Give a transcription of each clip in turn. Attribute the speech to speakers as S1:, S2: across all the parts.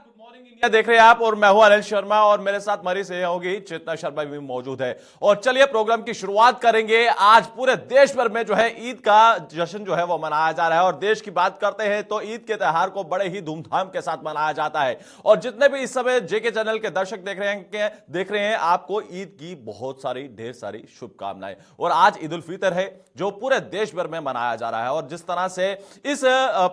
S1: Good morning India देख रहे हैं आप और मैं हूं अनिल शर्मा और मेरे साथ हमारी सहयोगी चेतना शर्मा भी मौजूद है। और चलिए प्रोग्राम की शुरुआत करेंगे। आज पूरे देश भर में जो है ईद का जश्न जो है वो मनाया जा रहा है और देश की बात करते हैं तो ईद के त्योहार को बड़े ही धूमधाम के साथ मनाया जाता है। और जितने भी इस समय जेके चैनल के दर्शक देख रहे हैं आपको ईद की बहुत सारी ढेर सारी शुभकामनाएं। और आज ईद उल फितर है जो पूरे देश भर में मनाया जा रहा है और जिस तरह से इस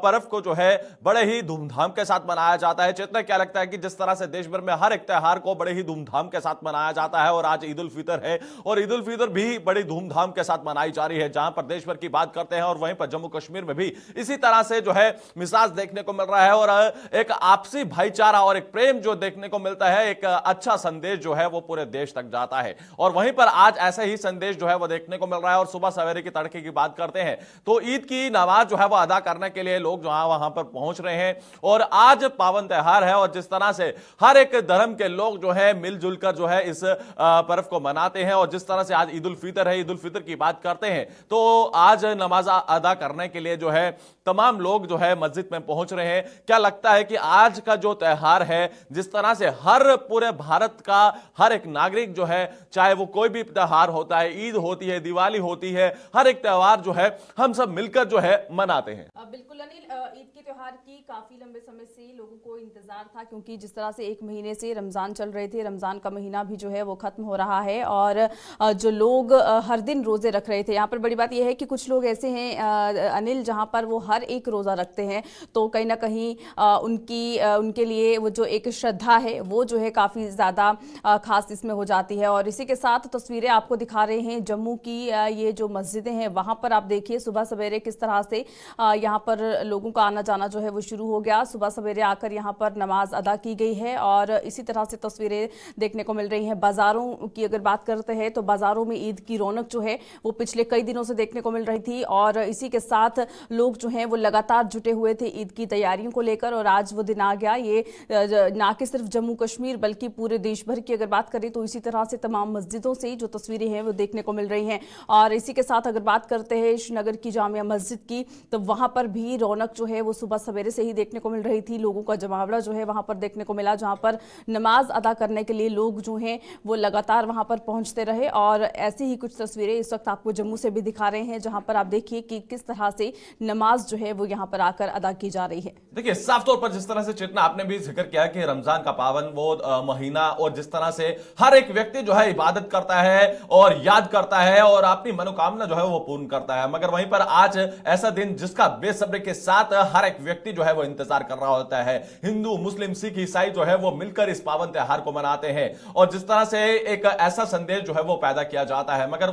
S1: पर्व को जो है बड़े ही धूमधाम के साथ मनाया जाता है। चेतना, क्या लगता है कि जिस तरह से देश भर में हर एक त्योहार को बड़े ही धूमधाम के साथ मनाया जाता है और आज ईद उल फितर है और ईद उल फितर भी बड़ी धूमधाम के साथ मनाई जा रही है, जहां पर देश भर की बात करते हैं और वहीं पर जम्मू कश्मीर में भी इसी तरह से जो है मिजाज देखने को मिल रहा है और एक आपसी भाईचारा और एक प्रेम जो देखने को मिलता है, एक अच्छा संदेश जो है वो पूरे देश तक जाता है। और वहीं पर आज ऐसे ही संदेश जो है वो देखने को मिल रहा है। और सुबह सवेरे की तड़के की बात करते हैं तो ईद की नमाज जो है वो अदा करने के लिए लोग जो है वहां पर पहुंच रहे हैं और आज पावन त्योहार है और जिस तरह से हर एक धर्म के लोग जो है मिलजुल कर जो है इस पर्व को मनाते हैं। और जिस तरह से आज ईद उल फितर है, ईद उल फितर की बात करते हैं तो आज नमाज अदा करने के लिए जो है तमाम लोग जो है मस्जिद में पहुंच रहे हैं। क्या लगता है कि आज का जो त्योहार है, जिस तरह से हर पूरे भारत का हर एक नागरिक जो है, चाहे वो कोई भी त्योहार होता है, ईद होती है, दिवाली होती है, हर एक त्योहार जो है हम सब मिलकर जो है मनाते हैं।
S2: बिल्कुल अनिल, ईद के त्योहार की काफी लंबे समय से लोगों को इंतजार था, क्योंकि जिस तरह से एक महीने से रमजान चल रहे थे, रमजान का महीना भी जो है वो खत्म हो रहा है और जो लोग हर दिन रोजे रख रहे थे। यहाँ पर बड़ी बात यह है कि कुछ लोग ऐसे हैं अनिल जहाँ पर वो हर एक रोजा रखते हैं, तो कहीं ना कहीं उनके लिए वो जो एक श्रद्धा है वो जो है काफी ज्यादा खास इसमें हो जाती है। और इसी के साथ तस्वीरें आपको दिखा रहे हैं जम्मू की, ये जो मस्जिदें हैं वहां पर आप देखिए सुबह सवेरे किस तरह से यहाँ पर लोगों का आना जाना जो है वो शुरू हो गया। सुबह सवेरे आकर यहाँ पर नमाज अदा की गई है और इसी तरह से तस्वीरें देखने को मिल रही हैं। बाजारों की अगर बात करते हैं तो बाजारों में ईद की रौनक जो है वो पिछले कई दिनों से देखने को मिल रही थी और इसी के साथ लोग जो हैं वो लगातार जुटे हुए थे ईद की तैयारियों को लेकर। और आज वो दिन आ गया। ये ना कि सिर्फ जम्मू कश्मीर बल्कि पूरे देश भर की अगर बात करें तो इसी तरह से तमाम मस्जिदों से जो तस्वीरें हैं वो देखने को मिल रही हैं। और इसी के साथ अगर बात करते हैं श्रीनगर की जामिया मस्जिद की, तो वहां पर भी रौनक जो है वो सुबह सवेरे से ही देखने को मिल रही थी। लोगों का जमावड़ा जो है वहां पर देखने को मिला, जहां पर नमाज अदा करने के लिए लोग जो हैं वो लगातार वहां पर पहुंचते रहे। और ऐसी ही कुछ तस्वीरें इस वक्त आपको जम्मू से भी दिखा रहे हैं, जहां पर आप देखिए कि किस तरह से नमाज जो है वो यहाँ पर आकर अदा की जा रही है।
S1: देखिए साफ तौर पर जिस तरह से चेतना आपने भी जिक्र किया कि रमजान का पावन वो महीना और जिस तरह से हर एक व्यक्ति जो है इबादत करता है और याद करता है और अपनी मनोकामना जो है वो पूर्ण करता है, मगर वहीं पर आज ऐसा दिन जिसका बेसब्री के साथ हर एक व्यक्ति जो है वो इंतजार कर रहा होता है। हिंदू, मुस्लिम, सिख, ईसाई जो है वो मिलकर इस पावन त्योहार को मनाते हैं और जिस तरह से एक ऐसा संदेश जो है वो पैदा किया जाता है, मगर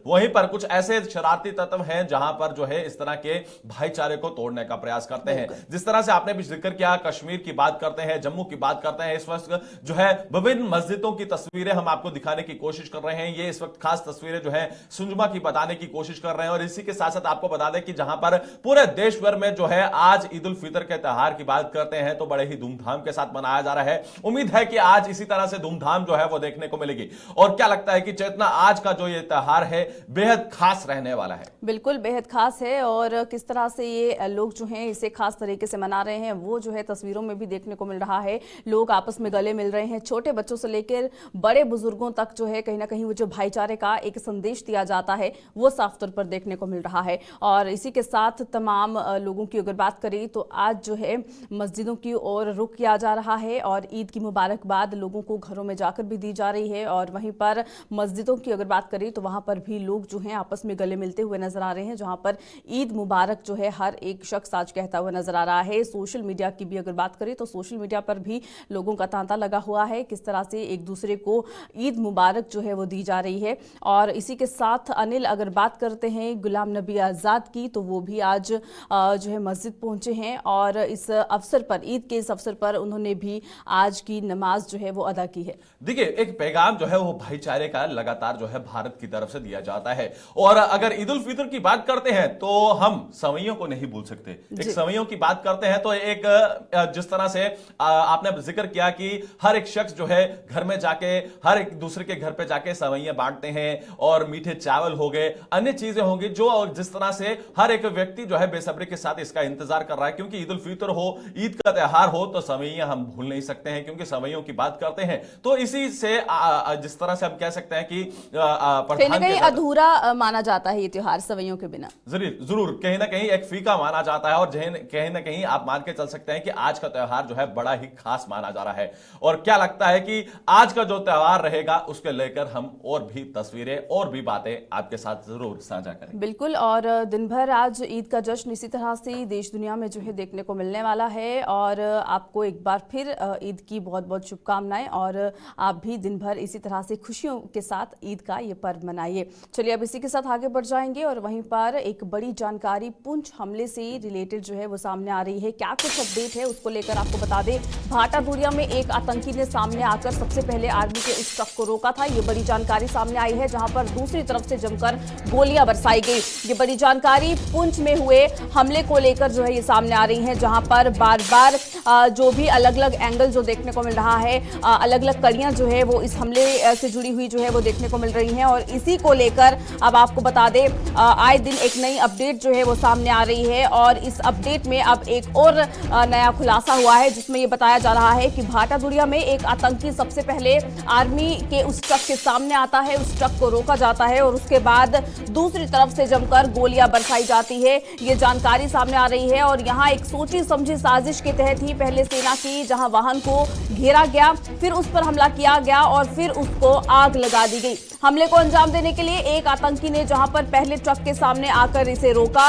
S1: वहीं पर कुछ ऐसे शरारती तत्व हैं जहां पर जो है इस तरह के भाईचारे को तोड़ने का प्रयास करते हैं। जिस तरह से आपने भी जिक्र किया, कश्मीर की बात करते हैं, जम्मू की बात करते हैं, इस वक्त जो है विभिन्न मस्जिदों की तस्वीरें हम आपको दिखाने की कोशिश कर रहे हैं। ये इस वक्त खास तस्वीरें जो है सुंजमा की बताने की कोशिश कर रहे हैं और इसी के साथ साथ आपको बता दें कि जहां पर पूरे देश भर में जो है आज ईद उल फितर के त्योहार की बात करते हैं तो बड़े ही धूमधाम के साथ मनाया जा रहा है। उम्मीद है कि आज इसी तरह से धूमधाम जो है वो देखने को मिलेगी। और क्या लगता है कि चेतना आज का जो ये त्योहार है बेहद खास रहने वाला है?
S2: बिल्कुल बेहद खास है और किस तरह से ये लोग जो हैं इसे खास तरीके से मना रहे हैं वो जो है तस्वीरों में भी देखने को मिल रहा है। लोग आपस में गले मिल रहे हैं, छोटे बच्चों से लेकर बड़े बुजुर्गों तक जो है कहीं ना कहीं वो जो भाईचारे का एक संदेश दिया जाता है वो साफ तौर पर देखने को मिल रहा है। और इसी के साथ तमाम लोगों की अगर बात करें तो आज जो है मस्जिदों की ओर रुख किया जा रहा है और ईद की मुबारकबाद लोगों को घरों में जाकर भी दी जा रही है। और वहीं पर मस्जिदों की अगर बात करें तो वहां पर भी लोग जो हैं आपस में गले मिलते हुए नजर आ रहे हैं, जहां पर ईद मुबारक जो है हर एक शख्स आज कहता हुआ नजर आ रहा है। सोशल मीडिया की भी अगर बात करें तो सोशल मीडिया पर भी लोगों का तांता लगा हुआ है, किस तरह से एक दूसरे को ईद मुबारक जो है वो दी जा रही है। और इसी के साथ अनिल अगर बात करते हैं गुलाम नबी आज़ाद की, तो वो भी आज जो है मस्जिद पहुंचे हैं और इस अवसर पर, ईद के इस अवसर पर उन्होंने भी आज की नमाज जो है वो अदा की है।
S1: देखिए एक पैगाम जो है वो भाईचारे का लगातार जो है भारत की तरफ से दिया जाता है। और अगर ईद उल फितर की बात करते हैं तो हम सवैयों को नहीं भूल सकते। एक सवैयों की बात करते हैं तो एक जिस तरह से आपने जिक्र किया कि हर एक शख्स जो है घर में जाके हर एक दूसरे के घर पे जाके सवैयां बांटते हैं और मीठे चावल हो गए, अन्य चीजें होंगी जो जिस तरह से हर एक व्यक्ति जो है बेसब्री के साथ इसका इंतजार कर रहा है, क्योंकि ईद उल फितर हो, ईद का त्योहार हो तो सवैयां हम भूल नहीं सकते हैं, क्योंकि सवैयों की बात करते हैं तो इसी से जिस तरह से हम कह सकते हैं कि
S2: कहीं ना कहीं अधूरा माना जाता है ये त्योहार सवैयों के बिना।
S1: जरूर कहीं ना कहीं एक फीका माना जाता है और कहीं ना कहीं आप मान के चल सकते हैं कि आज का त्योहार जो है बड़ा ही खास माना जा रहा है। और क्या लगता है कि आज का जो त्योहार रहेगा उसके लेकर हम और भी तस्वीरें और भी बातें आपके साथ जरूर साझा करेंगे।
S2: बिल्कुल, और दिन भर आज ईद का जश्न इसी तरह से देश दुनिया में जो है देखने को मिलने वाला है। और आपको एक बार फिर ईद की बहुत बहुत शुभकामनाएं, और आप भी दिन भर इसी तरह से खुशियों के साथ ईद का ये पर्व मनाइए। चलिए अब इसी के साथ आगे बढ़ जाएंगे और वहीं पर एक बड़ी जानकारी पुंछ हमले से रिलेटेड जो है वो सामने आ रही है। क्या कुछ अपडेट है उसको लेकर आपको बता दें। भाटाधुरिया में एक आतंकी ने सामने आकर सबसे पहले आर्मी के उस ट्रक को रोका था। ये बड़ी जानकारी सामने आई है, जहां पर दूसरी तरफ से जमकर गोलियां बरसाई गई। ये बड़ी जानकारी पुंछ में हुए हमले को लेकर जो है ये सामने आ रही है, जहां पर बार बार जो भी अलग अलग एंगल जो देखने को मिल रहा है, अलग अलग कड़ियां जो है वो इस हमले से जुड़ी हुई जो है वो देखने को मिल रही हैं। और इसी को लेकर अब आपको बता दें आए दिन एक नई अपडेट जो है वो सामने आ रही है। और इस अपडेट में अब एक और नया खुलासा हुआ है, जिसमें ये बताया जा रहा है कि भाटाधुरिया में एक आतंकी सबसे पहले आर्मी के उस ट्रक के सामने आता है, उस ट्रक को रोका जाता है और उसके बाद दूसरी तरफ से जमकर गोलियां बरसाई जाती है। ये जानकारी सामने आ रही है। और यहाँ एक सोची समझी साजिश के तहत ही पहले सेना की जहां वाहन को घेरा गया, फिर उस पर हमला किया गया और फिर उसको आग लगा दी गई। हमले को अंजाम देने के लिए एक आतंकी ने जहां पर पहले ट्रक के सामने आकर इसे रोका,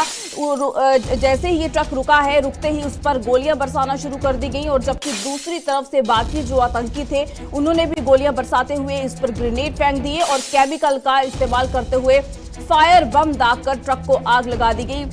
S2: जैसे ही ये ट्रक रुका है, रुकते ही उस पर गोलियां बरसाना शुरू कर दी गई। और जबकि दूसरी तरफ से बाकी जो आतंकी थे उन्होंने भी गोलियां बरसाते हुए इस पर ग्रेनेड फेंक दिए और केमिकल का इस्तेमाल करते हुए फायर बम दागकर ट्रक को आग लगा दी गई।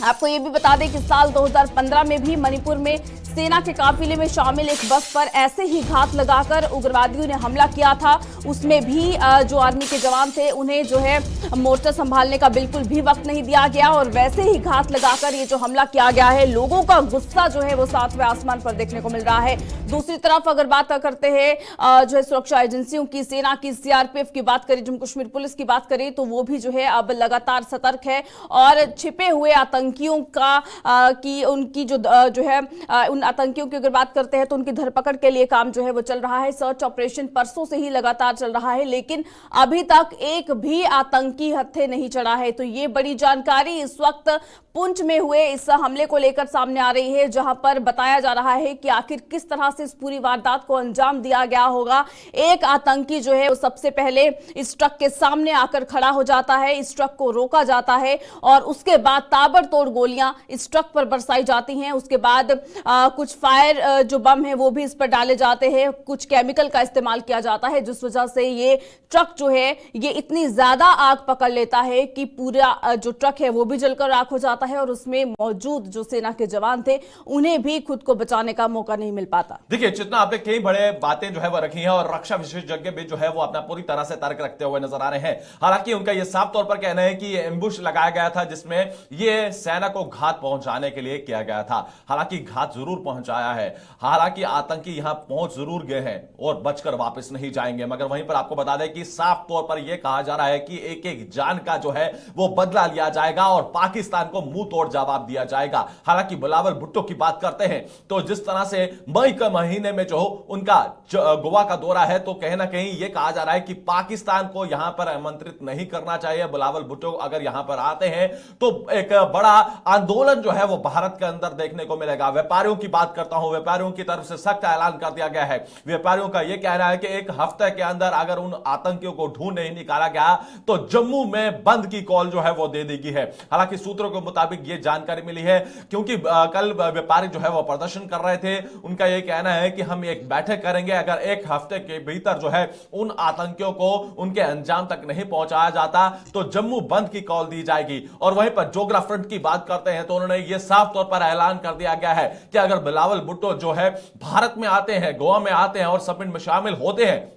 S2: आपको ये भी बता दें कि साल 2015 में भी मणिपुर में सेना के काफिले में शामिल एक बस पर ऐसे ही घात लगाकर उग्रवादियों ने हमला किया था। उसमें भी जो आर्मी के जवान थे उन्हें जो है मोर्चा संभालने का बिल्कुल भी वक्त नहीं दिया गया और वैसे ही घात लगाकर ये जो हमला किया गया है, लोगों का गुस्सा जो है वो सातवें आसमान पर देखने को मिल रहा है। दूसरी तरफ अगर बात करते हैं जो है सुरक्षा एजेंसियों की, सेना की, सीआरपीएफ की बात करें, जम्मू कश्मीर पुलिस की बात करें, तो वो भी जो है अब लगातार सतर्क है और छिपे हुए आतंकियों का की उनकी जो है उन आतंकियों की अगर बात करते हैं तो उनकी धरपकड़ के लिए काम जो है वो चल रहा है। सर्च ऑपरेशन परसों से ही लगातार चल रहा है, लेकिन अभी तक एक भी आतंकी हत्थे नहीं चढ़ा है। तो ये बड़ी जानकारी इस वक्त पुंछ में हुए इस हमले को लेकर सामने आ रही है, जहां पर बताया जा रहा है कि आखिर किस तरह से इस पूरी वारदात को अंजाम दिया गया होगा। एक आतंकी जो है वो सबसे पहले इस ट्रक के सामने आकर खड़ा हो जाता है, इस ट्रक को रोका जाता है और उसके बाद ताबड़तोड़ गोलियां इस ट्रक पर बरसाई जाती हैं। उसके बाद कुछ फायर जो बम है वो भी इस पर डाले जाते हैं, कुछ केमिकल का इस्तेमाल किया जाता है, जिस वजह से ये ट्रक जो है ये इतनी ज्यादा आग पकड़ लेता है कि पूरा जो ट्रक है वो भी जलकर राख हो जाता है और उसमें मौजूद जो सेना के जवान थे उन्हें भी खुद को बचाने का मौका नहीं मिल पाता।
S1: देखिए चितना, आपने कई बड़े बातें जो है वो रखी हैं और रक्षा विशेषज्ञ भी जो है वो अपना पूरी तरह से तर्क रखते हुए नजर आ रहे हैं। हालांकि उनका यह साफ तौर पर कहना है कि ये एम्बुश लगाया गया था जिसमें ये सेना को घात पहुंचाने के लिए किया गया था। हालांकि घात जरूर पहुंचाया है, हालांकि आतंकी यहां पहुंच जरूर गए हैं और बचकर वापस नहीं जाएंगे। मगर वहीं पर आपको बता दें कि साफ तौर पर यह कहा जा रहा है कि एक एक जान का जो है वो बदला लिया जाएगा और पाकिस्तान को मुंह तोड़ जवाब दिया जाएगा। हालांकि बिलावल भुट्टो की बात करते हैं तो जिस तरह से मई के महीने में जो उनका गोवा का दौरा है, तो कहीं ना कहीं यह कहा जा रहा है कि पाकिस्तान को यहां पर आमंत्रित नहीं करना चाहिए। बिलावल भुट्टो अगर यहां पर आते हैं तो एक बड़ा आंदोलन जो है वो भारत के अंदर देखने को मिलेगा। व्यापारियों की बात करता हूं, व्यापारियों की तरफ से सख्त ऐलान कर दिया गया है। व्यापारियों का यह कहना है कि एक हफ्ते के अंदर अगर उन आतंकियों को ढूंढ नहीं निकाला गया तो जम्मू में बंद की कॉल जो है वो दे देगी है। हालांकि सूत्रों के मुताबिक यह जानकारी मिली है क्योंकि कल व्यापारी जो है वो प्रदर्शन कर रहे थे। उनका यह कहना है कि हम एक बैठक करेंगे, अगर एक हफ्ते के भीतर जो है उन आतंकियों को उनके अंजाम तक नहीं पहुंचाया जाता तो जम्मू बंद की कॉल दी जाएगी। और वहीं पर जोगरा फ्रंट की बात करते हैं तो उन्होंने यह साफ तौर पर ऐलान कर दिया गया है कि अगर बिलावल भुट्टो जो है भारत में आते हैं, गोवा में आते हैं और समिट में शामिल होते हैं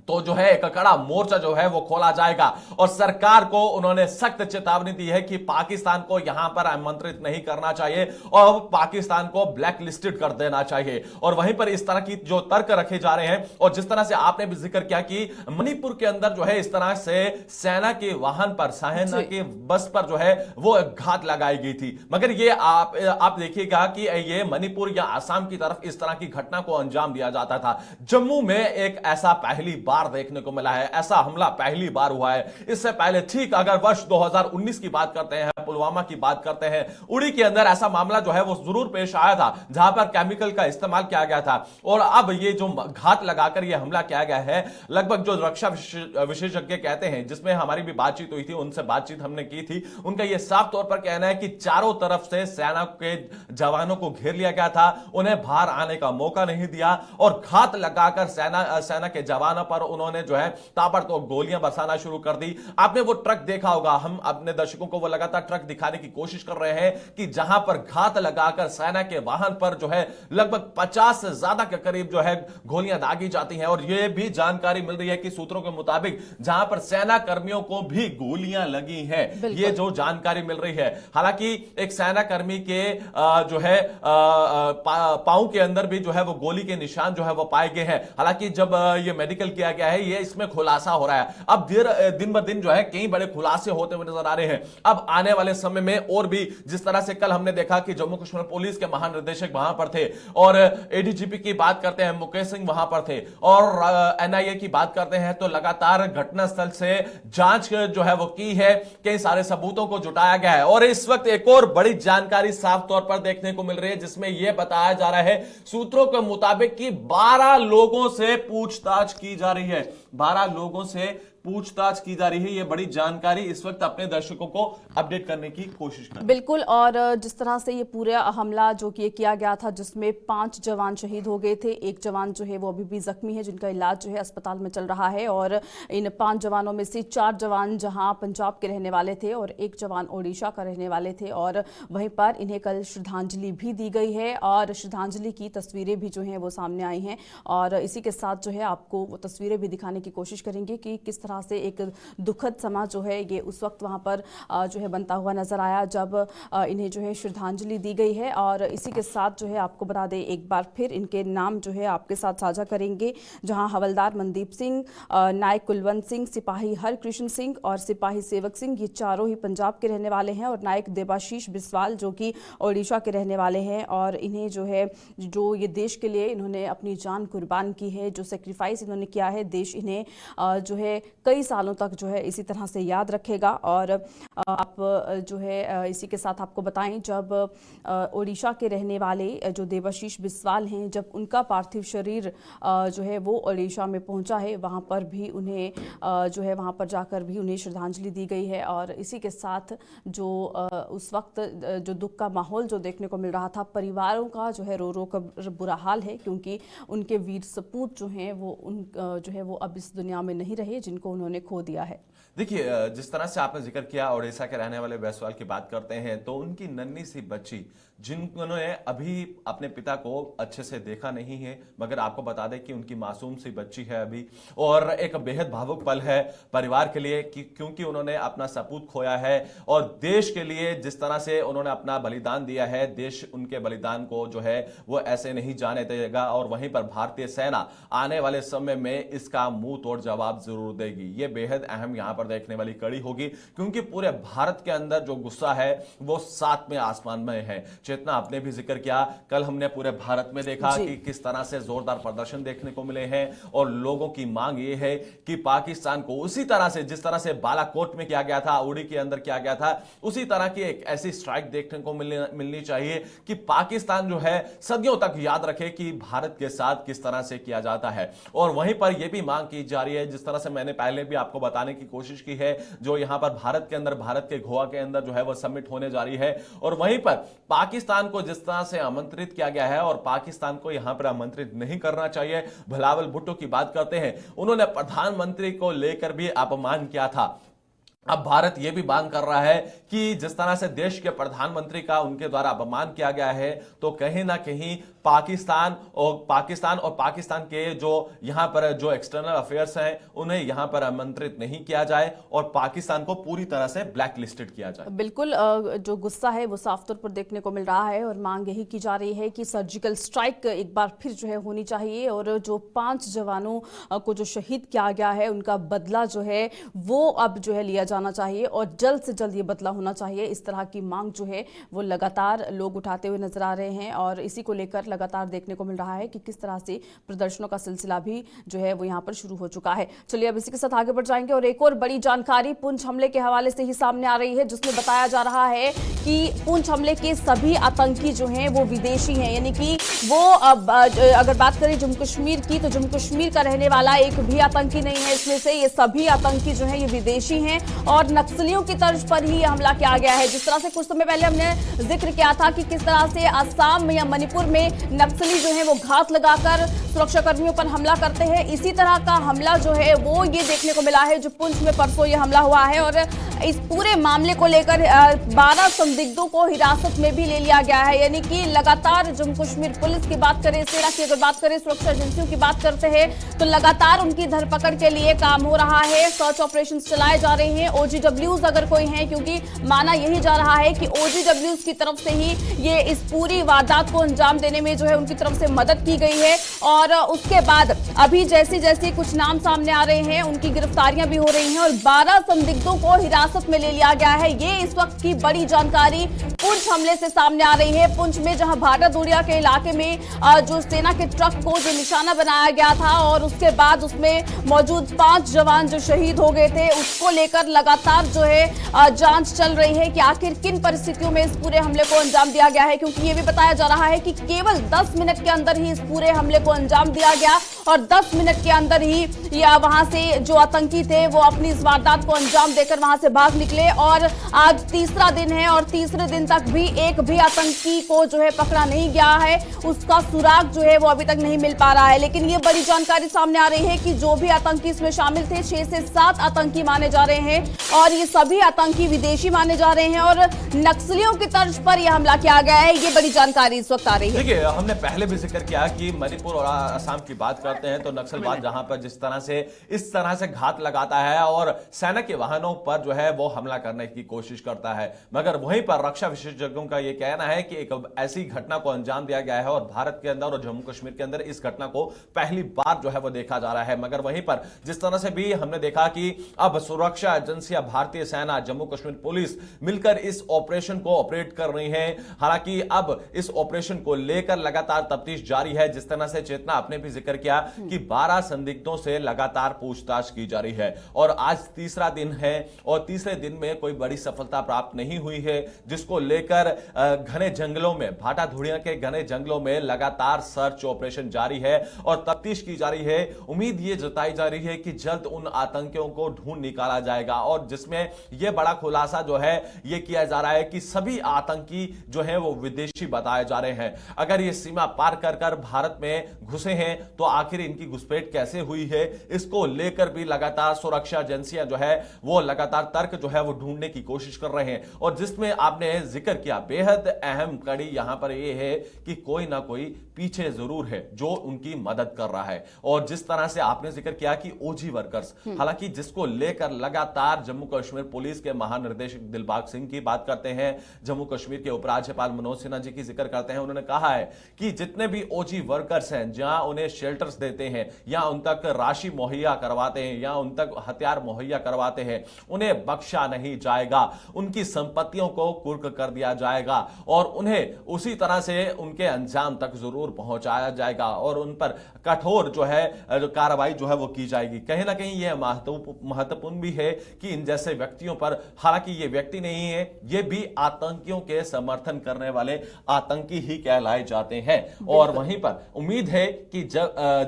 S1: तो जो है एक कड़ा मोर्चा जो है वो खोला जाएगा। और सरकार को उन्होंने सख्त चेतावनी दी है कि पाकिस्तान को यहां पर आमंत्रित नहीं करना चाहिए और पाकिस्तान को ब्लैक लिस्टेड कर देना चाहिए। और वहीं पर इस तरह की जो तर्क रखे जा रहे हैं, और जिस तरह से आपने भी जिक्र किया कि मणिपुर के अंदर जो है इस तरह से सेना के वाहन पर, सेना के बस पर जो है वो घात लगाई गई थी। मगर ये आप देखिएगा कि ये मणिपुर या असम की तरफ इस तरह की घटना को अंजाम दिया जाता था। जम्मू में एक ऐसा पहली बार देखने को मिला है, ऐसा हमला पहली बार हुआ है। इससे पहले ठीक अगर वर्ष 2019 की बात करते हैं, पुलवामा की बात करते हैं, उड़ी के अंदर ऐसा मामला जो है वो जरूर पेश आया था जहां पर केमिकल का इस्तेमाल किया गया था। और अब ये जो घात लगाकर ये हमला किया गया है, लगभग जो रक्षा विशेषज्ञ कहते हैं, जिसमें हमारी भी बातचीत हुई थी, उनसे बातचीत हमने की थी, उनका यह साफ तौर पर कहना है कि चारों तरफ से सेना के जवानों को घेर लिया गया था, उन्हें बाहर आने का मौका नहीं दिया और घात लगाकर सेना के जवानों पर उन्होंने जो है ताबड़तोड़ गोलियां बरसाना शुरू कर दी। आपने वो ट्रक देखा होगा, हम अपने दर्शकों को वो लगातार ट्रक दिखाने की कोशिश कर रहे हैं कि जहां पर घात लगाकर सेना के वाहन पर जो है लगभग 50 से ज्यादा के करीब जो है गोलियां दागी जाती हैं। और यह भी जानकारी मिल रही है कि सूत्रों के मुताबिक जहां पर सेना कर्मियों को भी गोलियां लगी हैं, ये जो जानकारी मिल रही है। हालांकि एक सेना कर्मी के जो है पांव के अंदर भी जो है वो गोली के निशान जो है वो पाए गए हैं। हालांकि जब ये मेडिकल किया गया है, ये इसमें खुलासा हो रहा है। अब दिन ब दिन जो है कई बड़े खुलासे होते हुए नजर आ रहे हैं। अब आने वाले समय में और भी, जिस तरह से कल हमने देखा कि जम्मू कश्मीर पुलिस के महानिदेशक वहां पर थे, और एडीजीपी की बात करते हैं मुकेश सिंह वहां पर थे, और एनआईए की बात करते हैं तो लगातार घटनास्थल से जांच जो है वो की है, कई सारे सबूतों को जुटाया गया है। और इस वक्त एक और बड़ी जानकारी साफ तौर पर देखने को मिल रही है, जिसमें यह बताया जा रहा है सूत्रों के मुताबिक कि 12 लोगों से पूछताछ की जा रही है, 12 लोगों से पूछताछ की जा रही है। यह बड़ी जानकारी इस वक्त अपने दर्शकों को अपडेट करने की कोशिश कर।
S2: बिल्कुल, और जिस तरह से ये पूरा हमला जो किया गया था, जिसमें 5 जवान शहीद हो गए थे, एक जवान जो है वो अभी भी जख्मी है, जिनका इलाज जो है अस्पताल में चल रहा है। और इन 5 जवानों में से 4 जवान जहां पंजाब के रहने वाले थे और एक जवान ओडिशा का रहने वाले थे। और वहीं पर इन्हें कल श्रद्धांजलि भी दी गई है और श्रद्धांजलि की तस्वीरें भी जो हैं वो सामने आई हैं। और इसी के साथ जो है आपको वो तस्वीरें भी दिखाने की कोशिश करेंगे कि किस तरह से एक दुखद समा जो है ये उस वक्त वहां पर जो है बनता हुआ नजर आया जब इन्हें जो है श्रद्धांजलि दी गई है। और इसी के साथ जो है आपको बता दें, एक बार फिर इनके नाम जो है आपके साथ साझा करेंगे, जहां हवलदार मनदीप सिंह, नायक कुलवंत सिंह, सिपाही हरकृष्ण सिंह और सिपाही सेवक सिंह, ये चारों ही पंजाब के रहने वाले हैं। और नायक देबाशीष बिस्वाल जो कि ओडिशा के रहने वाले हैं। और इन्हें जो है जो ये देश के लिए इन्होंने अपनी जान कुर्बान की है, जो सेक्रीफाइस इन्होंने किया है, देश इन्हें जो है कई सालों तक जो है इसी तरह से याद रखेगा। और आप जो है इसी के साथ आपको बताएं, जब ओडिशा के रहने वाले जो देबाशीष बिस्वाल हैं, जब उनका पार्थिव शरीर जो है वो ओडिशा में पहुंचा है, वहां पर भी उन्हें जो है वहां पर जाकर भी उन्हें श्रद्धांजलि दी गई है। और इसी के साथ जो उस वक्त जो दुख का माहौल जो देखने को मिल रहा था, परिवारों का जो है रो रो कर बुरा हाल है, क्योंकि उनके वीर सपूत जो हैं वो जो है वो अब इस दुनिया में नहीं रहे, जिनको उन्होंने खो दिया है।
S1: देखिए, जिस तरह से आपने जिक्र किया ओडिशा के रहने वाले बिस्वाल की बात करते हैं, तो उनकी नन्ही सी बच्ची जिन्होंने अभी अपने पिता को अच्छे से देखा नहीं है, मगर आपको बता दें कि उनकी मासूम सी बच्ची है अभी, और एक बेहद भावुक पल है परिवार के लिए क्योंकि उन्होंने अपना सपूत खोया है। और देश के लिए जिस तरह से उन्होंने अपना बलिदान दिया है, देश उनके बलिदान को जो है वो ऐसे नहीं जाने देगा। और वहीं पर भारतीय सेना आने वाले समय में इसका मुंह तोड़ जवाब जरूर देगी। ये बेहद अहम यहां पर देखने वाली कड़ी होगी, क्योंकि पूरे भारत के अंदर जो गुस्सा है वो 7वें आसमान में है। चेतना, आपने भी जिक्र किया, कल हमने पूरे भारत में देखा कि किस तरह से जोरदार प्रदर्शन देखने को मिले हैं। और लोगों की मांग ये है कि पाकिस्तान को उसी तरह से, जिस तरह से बालाकोट में किया गया था, उड़ी के अंदर किया गया था, उसी तरह की एक ऐसी स्ट्राइक देखने को मिलनी चाहिए कि पाकिस्तान जो है सदियों तक याद रखे कि भारत के साथ किस तरह से किया जाता है। और वहीं पर यह भी मांग की जा रही है, जिस तरह से मैंने पहले भी आपको बताने की कोशिश की है, जो यहां पर भारत के अंदर, भारत के गोवा के अंदर जो है वो समिट होने जा रही है। और वहीं पर पाकिस्तान को जिस तरह से आमंत्रित किया गया है, और पाकिस्तान को यहां पर आमंत्रित नहीं करना चाहिए। बिलावल भुट्टो की बात करते हैं, उन्होंने प्रधानमंत्री को लेकर भी अपमान किया था। अब भारत यह भी मांग कर रहा है कि जिस तरह से देश के प्रधानमंत्री का उनके द्वारा अपमान किया गया है, तो कहीं ना कहीं पाकिस्तान और पाकिस्तान के जो यहां पर जो एक्सटर्नल अफेयर्स हैं उन्हें यहां पर आमंत्रित नहीं किया जाए और पाकिस्तान को पूरी तरह से ब्लैक लिस्टेड किया जाए।
S2: बिल्कुल, जो गुस्सा है वो साफ तौर पर देखने को मिल रहा है और मांग यही की जा रही है कि सर्जिकल स्ट्राइक एक बार फिर जो है होनी चाहिए और जो 5 जवानों को जो शहीद किया गया है उनका बदला जो है वो अब जो है लिया जाना चाहिए और जल्द से जल्द ये बदला होना चाहिए। इस तरह की मांग जो है वो लगातार लोग उठाते हुए नजर आ रहे हैं और इसी को लेकर लगातार देखने को मिल रहा है कि किस तरह से प्रदर्शनों का सिलसिला भी जो है वो यहाँ पर शुरू हो चुका है। चलिए अब इसी के साथ आगे बढ़ जाएंगे और एक और बड़ी जानकारी पुंछ हमले के हवाले से ही सामने आ रही है, जिसमें बताया जा रहा है कि पुंछ हमले के सभी आतंकी जो हैं वो विदेशी हैं, यानी कि वो अगर बात करें जम्मू कश्मीर की तो जम्मू कश्मीर का रहने वाला एक भी आतंकी नहीं है इसमें से, ये सभी आतंकी जो है ये विदेशी हैं और नक्सलियों की तर्ज पर ही हमला किया गया है। जिस तरह से कुछ समय पहले हमने जिक्र किया था कि किस तरह से असम या मणिपुर में नक्सली जो है वो घात लगाकर सुरक्षा कर्मियों पर हमला करते हैं, इसी तरह का हमला जो है वो ये देखने को मिला है जो पुंछ में परसों ये हमला हुआ है। और इस पूरे मामले को लेकर 12 संदिग्धों को हिरासत में भी ले लिया गया है, यानी कि लगातार जम्मू कश्मीर पुलिस की बात करें, सेना की अगर बात करें, सुरक्षा एजेंसियों की बात करते हैं तो लगातार उनकी धरपकड़ के लिए काम हो रहा है, सर्च ऑपरेशन चलाए जा रहे हैं। OGWs अगर कोई हैं, क्योंकि माना यही जा रहा है कि OGWs की तरफ से ही ये इस पूरी वारदात को अंजाम देने में जो है उनकी तरफ से मदद की गई है और उसके बाद अभी जैसे जैसे कुछ नाम सामने आ रहे हैं उनकी गिरफ्तारियां भी हो रही हैं और 12 संदिग्धों को हिरासत में ले लिया गया है। ये इस वक्त की बड़ी जानकारी पुंछ हमले से सामने आ रही है। पुंछ में जहां भाटा दूरिया के इलाके में जो सेना के ट्रक को जो निशाना बनाया गया था और उसके बाद उसमें मौजूद 5 जवान जो शहीद हो गए थे, उसको लेकर लगातार जो है जांच चल रही है कि आखिर किन परिस्थितियों में इस पूरे हमले को अंजाम दिया गया है, क्योंकि ये भी बताया जा रहा है कि केवल 10 मिनट के अंदर ही इस पूरे हमले को अंजाम दिया गया और 10 मिनट के अंदर ही या वहां से जो आतंकी थे वो अपनी इस वारदात को अंजाम देकर वहां से भाग निकले और आज तीसरा दिन है और तीसरे दिन तक भी एक भी आतंकी को जो है पकड़ा नहीं गया है, उसका सुराग जो है वो अभी तक नहीं मिल पा रहा है। लेकिन ये बड़ी जानकारी सामने आ रही है कि जो भी आतंकी इसमें शामिल थे 6 से 7 आतंकी माने जा रहे हैं और ये सभी आतंकी विदेशी माने जा रहे हैं और नक्सलियों की तर्ज पर यह हमला किया गया है। ये बड़ी जानकारी इस वक्त आ रही है।
S1: देखिए, हमने पहले भी जिक्र किया कि मणिपुर और असम की बात करते हैं तो नक्सलवाद जहां पर जिस तरह से इस तरह से घात लगाता है और सेना के वाहनों पर जो है वो हमला करने की कोशिश करता है, मगर वहीं पर रक्षा विशेषज्ञों का यह कहना है कि एक ऐसी घटना को अंजाम दिया गया है और भारत के अंदर और जम्मू कश्मीर के अंदर इस घटना को पहली बार जो है वो देखा जा रहा है। मगर वहीं पर जिस तरह से भी हमने देखा कि अब सुरक्षा एजेंसियां, भारतीय सेना, जम्मू कश्मीर पुलिस मिलकर इस ऑपरेशन को ऑपरेट कर रही है। हालांकि अब इस ऑपरेशन को लेकर लगातार तफ्तीश जारी है। जिस तरह से चेतना आपने भी जिक्र किया कि 12 संदिग्धों से लगातार पूछताछ की जा रही है और आज तीसरा दिन है और तीसरे दिन में कोई बड़ी सफलता प्राप्त नहीं हुई है, जिसको लेकर घने जंगलों में, भाटा धुड़िया के घने जंगलों में लगातार सर्च ऑपरेशन जारी है और तफ्तीश की जा रही है। उम्मीद ये जताई जा रही है कि जल्द उन आतंकियों को ढूंढ निकाला जाएगा और जिसमें यह बड़ा खुलासा जो है यह किया जा रहा है कि सभी आतंकी जो है वो विदेशी बताए जा रहे हैं। अगर ये सीमा पार कर कर भारत में घुसे हैं तो आखिर इनकी घुसपैठ कैसे हुई है, इसको लेकर भी लगातार सुरक्षा एजेंसियां जो है वो लगातार तर्क जो है वो ढूंढने की कोशिश कर रहे हैं। और जिसमें आपने जिक्र किया, बेहद अहम कड़ी यहां पर यह है कि कोई ना कोई पीछे जरूर है जो उनकी मदद कर रहा है। और जिस तरह से आपने जिक्र किया कि ओजी वर्कर्स, हालांकि जिसको लेकर लगातार जम्मू कश्मीर पुलिस के महानिर्देशक दिलबाग सिंह की बात करते हैं, जम्मू कश्मीर के उपराज्यपाल मनोज सिन्हा जी की जिक्र करते हैं। उन्होंने कहा है कि जितने भी ओजी वर्कर्स हैं, जहां उन्हें शेल्टर्स देते हैं या उन तक राशि मुहैया करवाते हैं या उन तक हथियार मुहैया करवाते हैं, उन्हें बख्शा नहीं जाएगा, उनकी संपत्तियों को कुर्क कर दिया जाएगा और उन्हें उसी तरह से उनके अंजाम तक जरूर पहुंचाया जाएगा और उन पर कठोर जो है कार्रवाई जो है वो की जाएगी। कहीं ना कहीं यह महत्वपूर्ण भी है कि इन जैसे व्यक्तियों पर, हालांकि ये व्यक्ति नहीं है, ये भी आतंकियों के समर्थन करने वाले आतंकी ही कहलाए जाते हैं। और वहीं पर उम्मीद है कि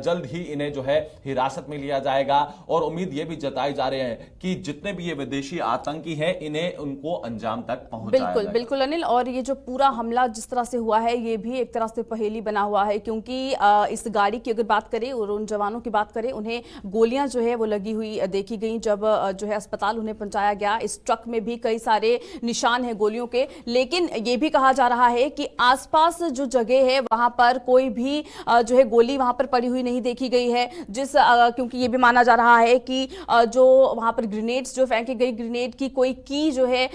S1: जल्द ही इन्हें जो है हिरासत में लिया जाएगा और उम्मीद ये भी जताई जा रहे हैं कि जितने भी ये विदेशी आतंकी हैं इन्हें उनको अंजाम तक पहुंचाया
S2: बिल्कुल
S1: जाएगा।
S2: बिल्कुल अनिल, और ये जो पूरा हमला जिस तरह से हुआ है ये भी एक तरह से पहेली बना हुआ है, क्योंकि इस गाड़ी की अगर बात करें और उन जवानों की बात करें, उन्हें गोलियां जो है वो लगी हुई देखी गई जब जो है अस्पताल उन्हें पहुंचाया गया। इस ट्रक में भी कई सारे निशान हैं गोलियों के, लेकिन ये भी कहा जा रहा है कि आसपास जो जगह है वहां पर कोई भी जो है गोली वहां पर पड़ी हुई नहीं देखी गई है, क्योंकि ये भी माना जा रहा है कि जो वहां पर ग्रेनेड्स जो फेंकी गई, ग्रेनेड की कोई की जो है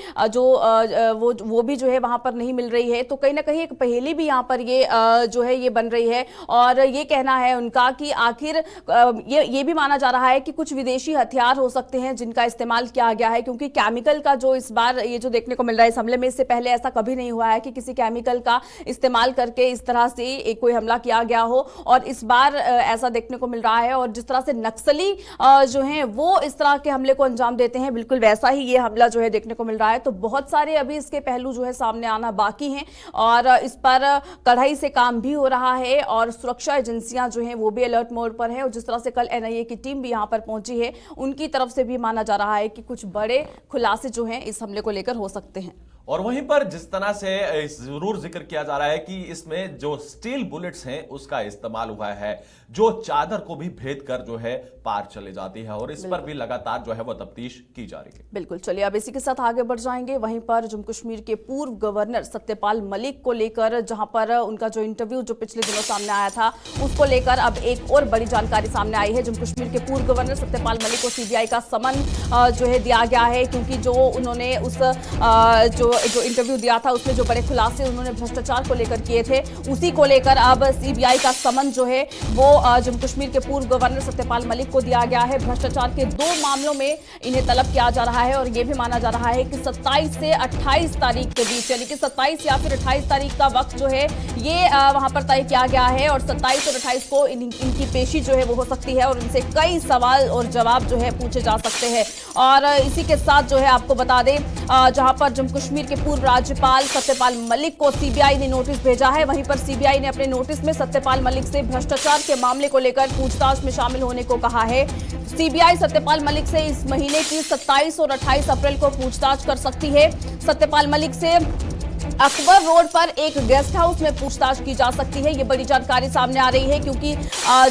S2: वो भी जो है वहां पर नहीं मिल रही है। तो कहीं ना कहीं एक पहेली भी यहाँ पर ये जो है ये बन रही है, और ये कहना है उनका कि आखिर ये भी माना जा रहा है कि कुछ विदेशी हथियार हो सकते हैं जिनका इस्तेमाल किया गया है, क्योंकि केमिकल का जो इस बार ये जो देखने को मिल रहा है इस हमले में, इससे पहले ऐसा कभी नहीं हुआ है कि किसी केमिकल का इस्तेमाल करके इस तरह से कोई हमला किया गया हो, और इस बार ऐसा देखने को मिल रहा है। और जिस तरह से नक्सली जो हैं वो इस तरह के हमले को अंजाम देते हैं, बिल्कुल वैसा ही ये हमला जो है देखने को मिल रहा है। तो बहुत सारे अभी इसके पहलू जो है सामने आना बाकी हैं, और इस पर कड़ाई से काम भी हो रहा है, और सुरक्षा एजेंसियां जो हैं वो भी अलर्ट मोड पर है। और जिस तरह से कल एनआईए की टीम भी यहां पर पहुंची है, उनकी तरफ से भी माना जा रहा है कि कुछ बड़े खुलासे जो हैं इस हमले को लेकर हो सकते हैं।
S1: और वहीं पर जिस तरह से जरूर जिक्र किया जा रहा है कि इसमें जो स्टील बुलेट्स हैं उसका इस्तेमाल हुआ है, जो चादर को भी भेद कर जो है पार चले जाती है, और इस पर भी लगातार जो है वो तफ्तीश की जा रही है।
S2: बिल्कुल, चलिए अब इसी के साथ आगे बढ़ जाएंगे। वहीं पर जम्मू कश्मीर के पूर्व गवर्नर सत्यपाल मलिक को लेकर, जहां पर उनका जो इंटरव्यू जो पिछले दिनों सामने आया था, उसको लेकर अब एक और बड़ी जानकारी सामने आई है। जम्मू कश्मीर के पूर्व गवर्नर सत्यपाल मलिक को सीबीआई का समन जो है दिया गया है, क्योंकि जो उन्होंने उस जो इंटरव्यू दिया था उसमें जो बड़े खुलासे उन्होंने भ्रष्टाचार को लेकर किए थे, उसी को लेकर अब सीबीआई का समन जो है वो जम्मू कश्मीर के पूर्व गवर्नर सत्यपाल मलिक को दिया गया है। भ्रष्टाचार के 2 मामलों में इन्हें तलब किया जा रहा है, और यह भी माना जा रहा है कि 27 से 28 तारीख के बीच, यानी कि 27 या फिर 28 तारीख का वक्त जो है ये वहां पर तय किया गया है, और 27 और 28 को इनकी पेशी जो है वो हो सकती है, और इनसे कई सवाल और जवाब जो है पूछे जा सकते हैं। और इसी के साथ जो है आपको बता दें, जहां पर जम्मू कश्मीर के पूर्व राज्यपाल सत्यपाल मलिक को सीबीआई ने नोटिस भेजा है, वहीं पर सीबीआई ने अपने नोटिस में सत्यपाल मलिक से भ्रष्टाचार के मामले को लेकर पूछताछ में शामिल होने को कहा है। सीबीआई सत्यपाल मलिक से इस महीने की 27 और 28 अप्रैल को पूछताछ कर सकती है। सत्यपाल मलिक से अकबर रोड पर एक गेस्ट हाउस में पूछताछ की जा सकती है। ये बड़ी जानकारी सामने आ रही है, क्योंकि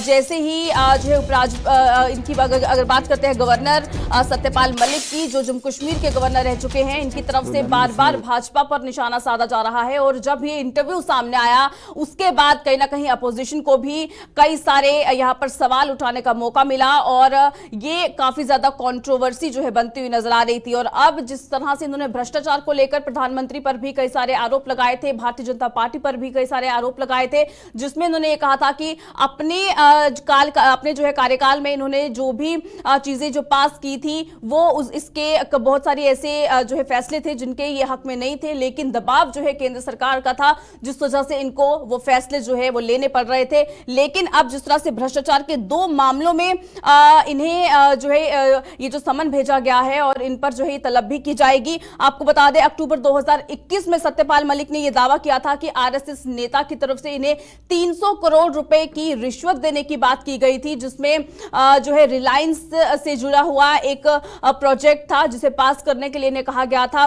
S2: जैसे ही जो है इनकी अगर बात करते हैं गवर्नर सत्यपाल मलिक की, जो जम्मू कश्मीर के गवर्नर रह चुके हैं, इनकी तरफ से बार बार भाजपा पर निशाना साधा जा रहा है। और जब ये इंटरव्यू सामने आया उसके बाद कहीं ना कहीं अपोजिशन को भी कई सारे यहाँ पर सवाल उठाने का मौका मिला, और ये काफी ज्यादा कॉन्ट्रोवर्सी जो है बनती हुई नजर आ रही थी। और अब जिस तरह से इन्होंने भ्रष्टाचार को लेकर प्रधानमंत्री पर भी कई सारे आरोप लगाए थे, भारतीय जनता पार्टी पर भी कई सारे आरोप लगाए थे, जिसमें इन्होंने ये कहा था कि अपने जो है कार्यकाल में इन्होंने जो भी चीजें जो पास की थी वो इसके बहुत सारी ऐसे जो है फैसले थे जिनके ये हक में नहीं थे, लेकिन दबाव जो है केंद्र सरकार का था, जिस वजह से इनको वो फैसले जो है वो लेने पड़ रहे थे। लेकिन अब जिस तरह से भ्रष्टाचार के 2 मामलों में इन्हें जो है ये जो समन भेजा गया है, और इन पर जो है तलब भी की जाएगी। आपको बता दें, अक्टूबर 2021 में सत्यपाल मलिक ने यह दावा किया था कि आरएसएस नेता की तरफ से इन्हें 300 करोड़ रुपए की रिश्वत देने की बात की गई थी, जिसमें जो है रिलायंस से जुड़ा हुआ एक प्रोजेक्ट था जिसे पास करने के लिए इन्हें कहा गया था।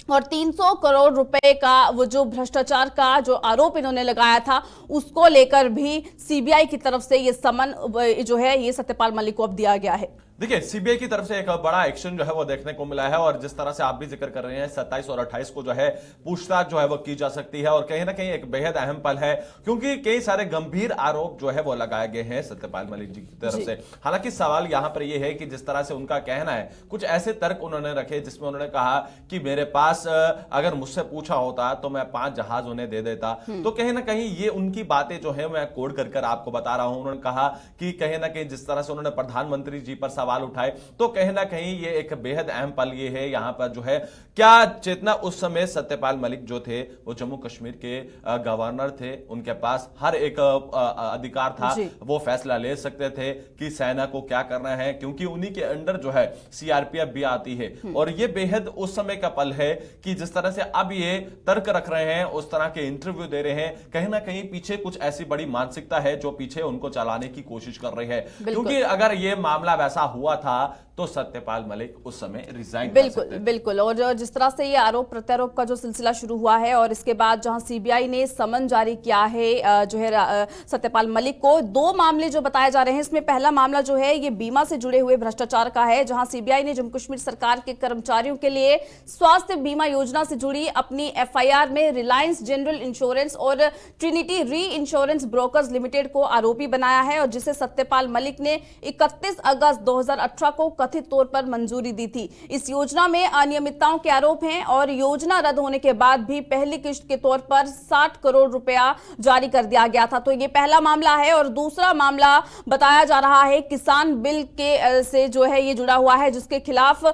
S2: और 300 करोड़ रुपए का वो जो भ्रष्टाचार का जो आरोप इन्होंने लगाया था उसको लेकर भी सीबीआई की तरफ से ये समन जो है ये सत्यपाल मलिक को अब दिया गया है।
S1: देखिए, सीबीआई की तरफ से एक बड़ा एक्शन जो है वो देखने को मिला है, और जिस तरह से आप भी जिक्र कर रहे हैं 27 और 28 को जो है पूछताछ जो है वो की जा सकती है, और कहीं ना कहीं एक बेहद अहम पल है, क्योंकि कई सारे गंभीर आरोप जो है वो लगाए गए हैं सत्यपाल मलिक जी की तरफ से। हालांकि सवाल यहां पर यह है कि जिस तरह से उनका कहना है, कुछ ऐसे तर्क उन्होंने रखे जिसमें उन्होंने कहा कि मेरे पास अगर मुझसे पूछा होता तो मैं 5 जहाज उन्हें दे देता। तो कहीं ना कहीं ये उनकी बातें जो है मैं कोड कर आपको बता रहा हूं। उन्होंने कहा कि कहीं ना कहीं जिस तरह से उन्होंने प्रधानमंत्री जी पर सवाल उठाए। तो कहीं ना कहीं ये एक बेहद अहम पल ये है यहां पर जो है, क्या चेतना उस समय सत्यपाल मलिक जो थे वो जम्मू कश्मीर के गवर्नर थे, उनके पास हर एक अधिकार था, वो फैसला ले सकते थे कि सेना को क्या करना है, क्योंकि उन्हीं के अंडर जो है सीआरपीएफ भी आती है। और ये बेहद उस समय का पल है कि जिस तरह से अब ये तर्क रख रहे हैं, उस तरह के इंटरव्यू दे रहे हैं, कहीं ना कहीं पीछे कुछ ऐसी बड़ी मानसिकता है जो पीछे उनको चलाने की कोशिश कर रही है। क्योंकि अगर ये मामला वैसा हुआ था तो सत्यपाल मलिक उस समय रिजाइन कर सकते थे।
S2: बिल्कुल। और जिस तरह से ये आरोप प्रत्यारोप का जो सिलसिला शुरू हुआ है और इसके बाद जहां सीबीआई ने समन जारी किया है जो है सत्यपाल मलिक को, दो मामले जो बताए जा रहे हैं, इसमें पहला मामला जो है ये बीमा से जुड़े हुए भ्रष्टाचार का है, जहां सीबीआई ने जम्मू कश्मीर सरकार के कर्मचारियों के लिए स्वास्थ्य बीमा योजना से जुड़ी अपनी एफआईआर में रिलायंस जनरल इंश्योरेंस और ट्रिनिटी री इंश्योरेंस ब्रोकर्स लिमिटेड को आरोपी बनाया है, और जिसे सत्यपाल मलिक ने 31 अगस्त 2018 को कथित तौर पर मंजूरी दी थी। इस योजना में अनियमितताओं के आरोप हैं और योजना रद्द होने के बाद भी पहली किश्त के तौर पर 60 करोड़ रुपया जारी कर दिया गया था। तो ये पहला मामला है। और दूसरा मामला बताया जा रहा है किसान बिल के से जो है ये जुड़ा हुआ है, जिसके खिलाफ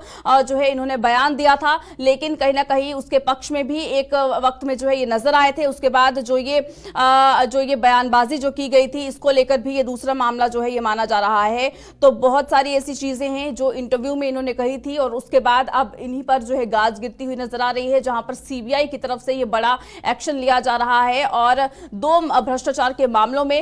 S2: जो है इन्होंने बयान दिया था, लेकिन कहीं ना कहीं उसके पक्ष में भी एक वक्त में जो है ये नजर आए थे। उसके बाद जो ये बयानबाजी जो की गई थी, इसको लेकर भी ये दूसरा मामला जो है ये माना जा रहा है। तो बहुत सारी ऐसी चीजें हैं जो इंटरव्यू में इन्होंने कही थी, और उसके बाद अब इन्हीं पर जो है गाज गिरती हुई नजर आ रही है, जहां पर सीबीआई की तरफ से ये बड़ा एक्शन लिया जा रहा है और दो भ्रष्टाचार के मामलों में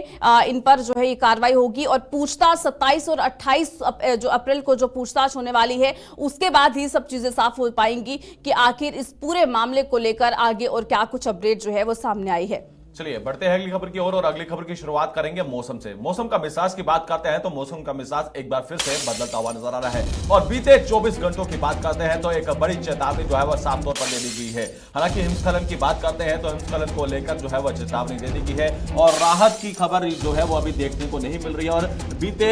S2: इन पर जो है ये कार्रवाई होगी। और पूछताछ 27 और 28 जो अप्रैल को जो पूछताछ होने वाली है, उसके बाद ही सब चीजें साफ हो पाएंगी कि आखिर इस पूरे मामले को लेकर आगे और क्या कुछ अपडेट जो है वो सामने आई है।
S1: चलिए बढ़ते हैं अगली खबर की ओर, और अगली खबर की शुरुआत करेंगे मौसम से। मौसम का मिजाज की बात करते हैं तो मौसम का मिजाज एक बार फिर से बदलता हुआ नजर आ रहा है, और बीते 24 घंटों की बात करते हैं तो एक बड़ी चेतावनी जो है वह साफ तौर पर दे दी गई है। हालांकि हिमस्खलन की बात करते हैं तो हिमस्खलन को लेकर जो है वह चेतावनी दे दी गई है, और राहत की खबर जो है वो अभी देखने को नहीं मिल रही है। और बीते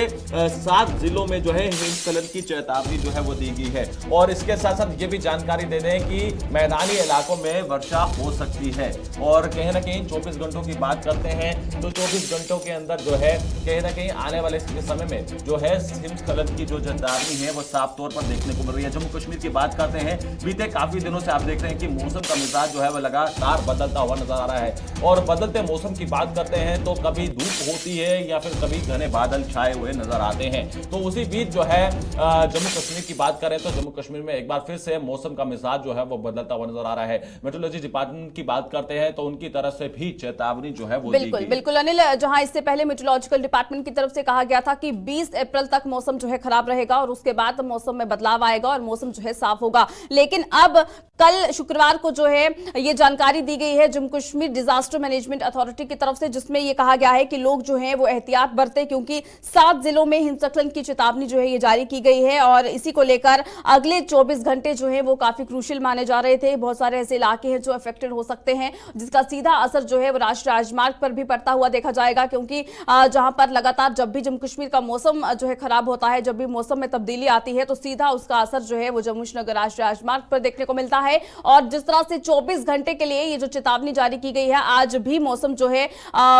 S1: 7 जिलों में जो है हिमस्खलन की चेतावनी जो है वो दी गई है, और इसके साथ साथ ये भी जानकारी दे दें कि मैदानी इलाकों में वर्षा हो सकती है। और कहीं ना कहीं 24 घंटों की बात करते हैं तो 24 घंटों के अंदर जो है कहीं ना कहीं आने वाले समय में जो है हिमस्खलन की जो चेतावनी है वो साफ तौर पर देखने को मिल रही है। जम्मू कश्मीर की बात करते हैं, बीते काफी दिनों से आप देख रहे हैं कि मौसम का मिजाज जो है वो लगातार बदलता हुआ नजर आ रहा है, और बदलते मौसम की बात करते हैं तो कभी धूप होती है या फिर कभी घने बादल छाए हुए नजर आते हैं। तो उसी बीच जो है जम्मू कश्मीर की बात करें तो जम्मू कश्मीर में एक बार फिर से मौसम का मिजाज जो है वो बदलता हुआ नजर आ रहा है। मेट्रोलॉजी डिपार्टमेंट की बात करते हैं तो उनकी तरफ से भी चेतावनी जो है वो
S2: बिल्कुल अनिल, जहां इससे पहले मेट्रोलॉजिकल डिपार्टमेंट की तरफ से कहा गया था कि 20 अप्रैल तक मौसम जो है खराब रहेगा और उसके बाद मौसम में बदलाव आएगा और मौसम जो है साफ होगा, लेकिन अब कल शुक्रवार को जो है ये जानकारी दी गई है Jammu Kashmir disaster management authority की तरफ से, जिसमें ये कहा गया है कि लोग जो हैं वो एहतियात बरते, क्योंकि 7 जिलों में हिमस्खलन की चेतावनी जो है ये जारी की गई है, और इसी को लेकर अगले 24 घंटे जो है वो काफी क्रूशियल माने जा रहे थे। बहुत सारे ऐसे इलाके हैं जो अफेक्टेड हो सकते हैं, जिसका सीधा असर जो है वो राष्ट्रीय राजमार्ग पर भी पड़ता हुआ देखा जाएगा, क्योंकि जहां पर लगातार जब भी जम्मू कश्मीर का मौसम जो है खराब होता है, जब भी मौसम में तब्दीली आती है तो सीधा उसका असर जो है वो जम्मू श्रीनगर राष्ट्रीय राजमार्ग पर देखने को मिलता है। और जिस तरह से 24 घंटे के लिए ये जो चेतावनी जारी की गई है, आज भी मौसम जो है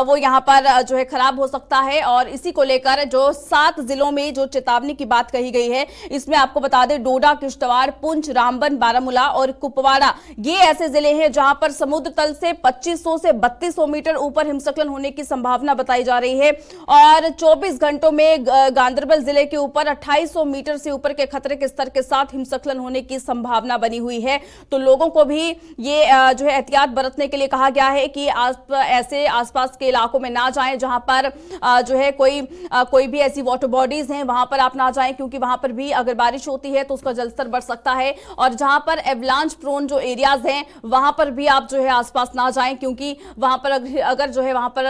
S2: वो यहां पर जो है खराब हो सकता है, और इसी को लेकर जो 7 जिलों में जो चेतावनी की बात कही गई है, इसमें आपको बता दें डोडा, किश्तवाड़, पुंछ, रामबन, बारामूला और कुपवाड़ा, ये ऐसे जिले हैं जहां पर समुद्र तल से 2500 से 3200 मीटर ऊपर हिमस्खलन होने की संभावना बताई जा रही है, और 24 घंटों में गांदरबल जिले के ऊपर 2800 मीटर से ऊपर के खतरे के स्तर के साथ हिमस्खलन होने की संभावना बनी हुई है। तो लोगों को भी ये जो है एहतियात बरतने के लिए कहा गया है कि ऐसे आसपास के इलाकों में ना जाएं जहां पर जो है कोई भी ऐसी वाटर बॉडीज हैं वहां पर आप ना जाएं, क्योंकि वहां पर भी अगर बारिश होती है तो उसका जलस्तर बढ़ सकता है, और जहां पर एवलांच प्रोन जो एरियाज हैं वहां पर भी आप जो है आसपास ना जाएं, क्योंकि वहां पर अगर जो है वहां पर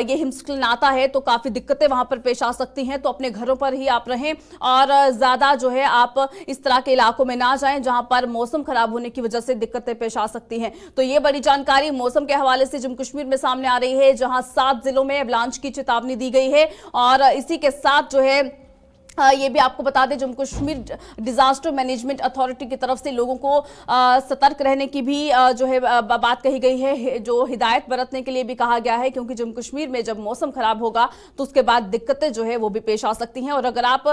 S2: ये हिमस्खलन आता है तो काफी दिक्कतें वहां पर पेश आ सकती हैं। तो अपने घरों पर ही आप रहें और ज्यादा जो है आप इस तरह के इलाकों में ना जाएं जहां पर मौसम खराब होने की वजह से दिक्कतें पेश आ सकती हैं। तो ये बड़ी जानकारी मौसम के हवाले से जम्मू कश्मीर में सामने आ रही है, जहां 7 जिलों में एवलांच की चेतावनी दी गई है, और इसी के साथ जो है ये भी आपको बता दें, Jammu Kashmir disaster management authority की तरफ से लोगों को सतर्क रहने की भी जो है बात कही गई है, जो हिदायत बरतने के लिए भी कहा गया है, क्योंकि जम्मू कश्मीर में जब मौसम खराब होगा तो उसके बाद दिक्कतें जो है वो भी पेश आ सकती हैं। और अगर आप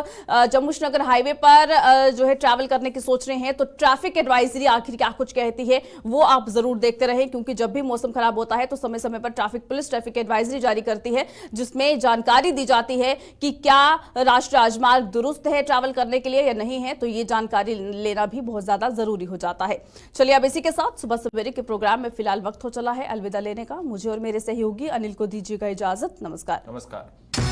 S2: जम्मू श्रीनगर हाईवे पर जो है ट्रैवल करने की सोच रहे हैं तो ट्रैफिक एडवाइजरी आखिर क्या कुछ कहती है वो आप जरूर देखते रहें, क्योंकि जब भी मौसम खराब होता है तो समय समय पर ट्रैफिक पुलिस ट्रैफिक एडवाइजरी जारी करती है, जिसमें जानकारी दी जाती है कि क्या राष्ट्रीय राजमार्ग दुरुस्त है ट्रैवल करने के लिए या नहीं है। तो ये जानकारी लेना भी बहुत ज्यादा जरूरी हो जाता है। चलिए अब इसी के साथ सुबह सवेरे के प्रोग्राम में फिलहाल वक्त हो चला है अलविदा लेने का। मुझे और मेरे सहयोगी अनिल को दीजिएगा इजाजत। नमस्कार।
S1: नमस्कार।